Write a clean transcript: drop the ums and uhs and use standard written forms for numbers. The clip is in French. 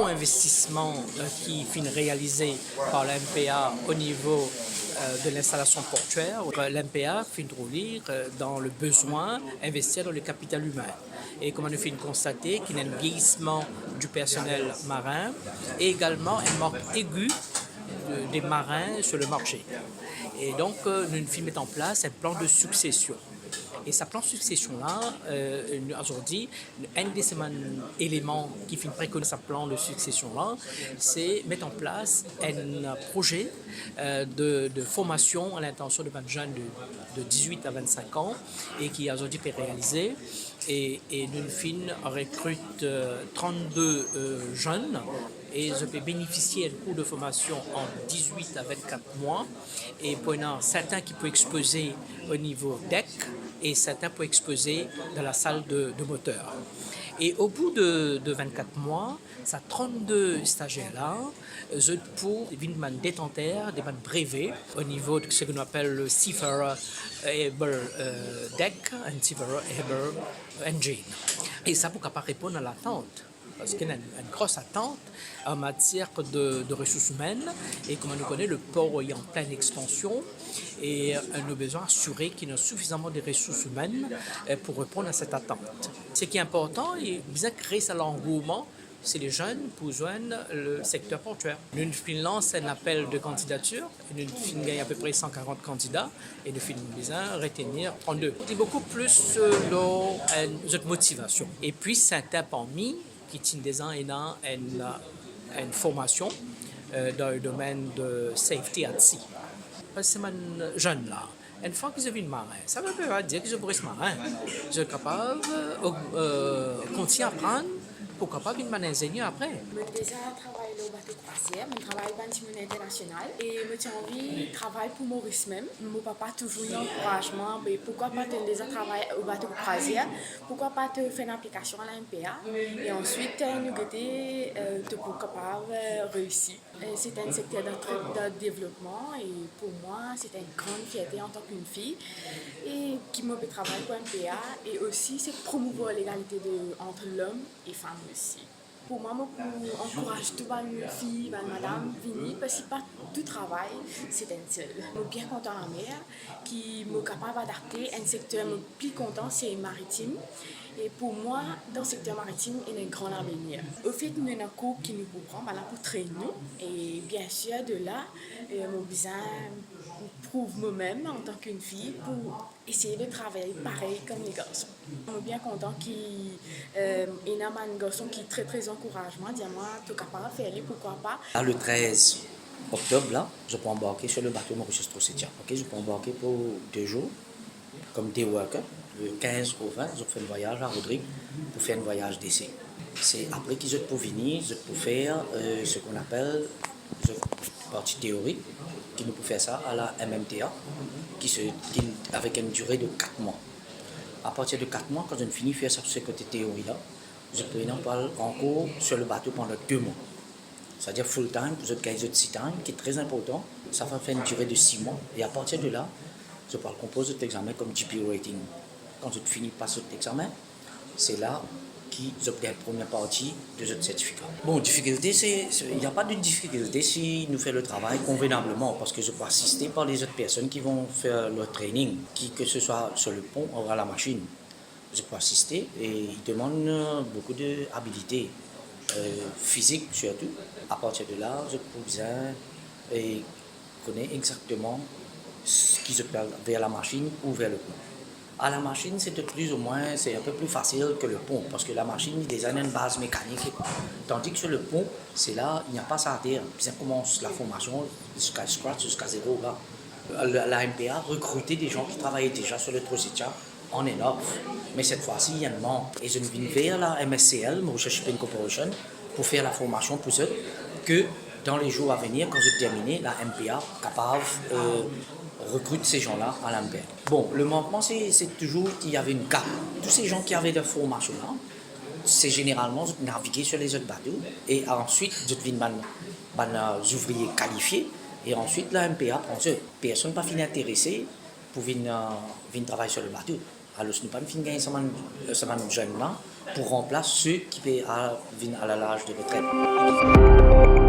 investissement qui finit réalisé par la MPA au niveau de l'installation portuaire. L'MPA finit de lire dans le besoin d'investir dans le capital humain. Et comme on finit de constater qu'il y a un vieillissement du personnel marin et également un manque aigu des marins sur le marché. Et donc, nous finissons mettre en place un plan de succession. Et ce plan de succession-là, aujourd'hui, un des éléments qui finit préconiser ce plan de succession-là, c'est mettre en place un projet de formation à l'intention de jeunes de 18 à 25 ans et qui aujourd'hui est réalisé. Et nous recrute 32 jeunes et je peux bénéficier d'un cours de formation en 18 à 24 mois. Et pour certains qui peuvent exposer au niveau deck et certains peuvent exposer dans la salle de moteur. Et au bout de 24 mois, ces 32 stagiaires-là, je peux devenir détenteurs des brevets au niveau de ce qu'on appelle le Seafarer Able Deck et Seafarer Able Engine. Et ça pour capable répondre à l'attente. Parce qu'il y a une grosse attente en matière de ressources humaines et comme on le connaît, le port est en pleine expansion et on a besoin d'assurer qu'il y a suffisamment de ressources humaines pour répondre à cette attente. Ce qui est important et bien créer ça l'engouement, c'est les jeunes pour joindre le secteur portuaire. Nous lancons un appel de candidature, nous gagnons à peu près 140 candidats et nous finissons bien retenir 32. C'est beaucoup plus notre motivation. Et puis, c'est un parmi qui tient des ans et une formation dans le domaine de safety at sea. Parce que c'est jeune là. Une fois que je suis marin, ça ne veut pas dire que je pourrais être marin. Je suis capable de continuer à apprendre pour capable d'être ingénieur après. J'ai déjà travaillé au bateau croisière, je travaille dans le bâtiment international et j'ai envie de travailler pour Maurice même. Mon papa toujours eu encouragement, mais pourquoi pas te déjà travailler au bateau croisière, pourquoi pas te faire une application à la MPA et ensuite nous aider pour capable réussir. C'est un secteur de développement et pour moi c'est une grande fierté en tant qu'une fille et qui me fait travailler pour MPA et aussi c'est promouvoir l'égalité entre l'homme et femme aussi. Pour moi, j'encourage toutes les filles, madame, venir parce que pas tout travail, c'est un seul. Je suis bien content de la mer, qui est capable d'adapter un secteur plus content, c'est maritime. Et pour moi, dans le secteur maritime, il y a un grand avenir. Au fait, nous avons un cours qui nous prend pour traîner. Et bien sûr, de là, j'ai besoin de prouver moi-même en tant qu'une fille pour essayer de travailler pareil comme les garçons. Je suis bien content qu'il y ait un garçon qui est très très encourageant, dit moi, tu es capable de faire, pourquoi pas. Là, le 13 octobre, là, je peux embarquer sur le bateau Mauritius Trocétia. Okay? Je peux embarquer pour 2 jours comme day worker. Le 15 au 20, je fais un voyage à Rodrigue pour faire un voyage d'essai. C'est après que je peux venir, je peux faire ce qu'on appelle une partie théorique, qui nous peut faire ça à la MMTA, avec une durée de 4 mois. À partir de 4 mois, quand je finis de faire ce côté théorie-là, je peux aller en cours sur le bateau pendant 2 mois. C'est-à-dire full time, pour autres cas, de 6 time, qui est très important. Ça va faire une durée de 6 mois. Et à partir de là, je peux composer cet examen comme GP rating. Quand je finis par cet examen, c'est là qui obtient la première partie de ce certificat. Bon, difficulté, il n'y a pas de difficulté si nous faisons le travail convenablement, parce que je peux assister par les autres personnes qui vont faire leur training, que ce soit sur le pont ou à la machine. Je peux assister et ils demandent beaucoup d'habilité physique surtout. À partir de là, je peux bien connaître exactement ce qui se passe vers la machine ou vers le pont. À la machine, c'est plus ou moins, c'est un peu plus facile que le pont, parce que la machine, il y a une base mécanique. Tandis que sur le pont, c'est là, il n'y a pas ça à terre. Puis ça commence la formation jusqu'à scratch, jusqu'à zéro. Là. La MPA recrutait des gens qui travaillaient déjà sur le Trocétia en énorme. Mais cette fois-ci, il y a un manque. Et je viens vers la MSCL, Mauritius Shipping Corporation, pour faire la formation pour eux, que dans les jours à venir, quand je termine, la MPA capable recrute ces gens-là à l'MPA. Bon, le manquement, c'est toujours qu'il y avait une carte. Tous ces gens qui avaient de formation-là, c'est généralement naviguer sur les autres bateaux et ensuite, je deviens ouvriers qualifiés et ensuite la MPA prend eux. Personne n'a pas fini intéressé pour venir travailler sur le bateau. Alors, nous pas gagner seulement jeunes là pour remplacer ceux qui peuvent venir à l'âge de retraite.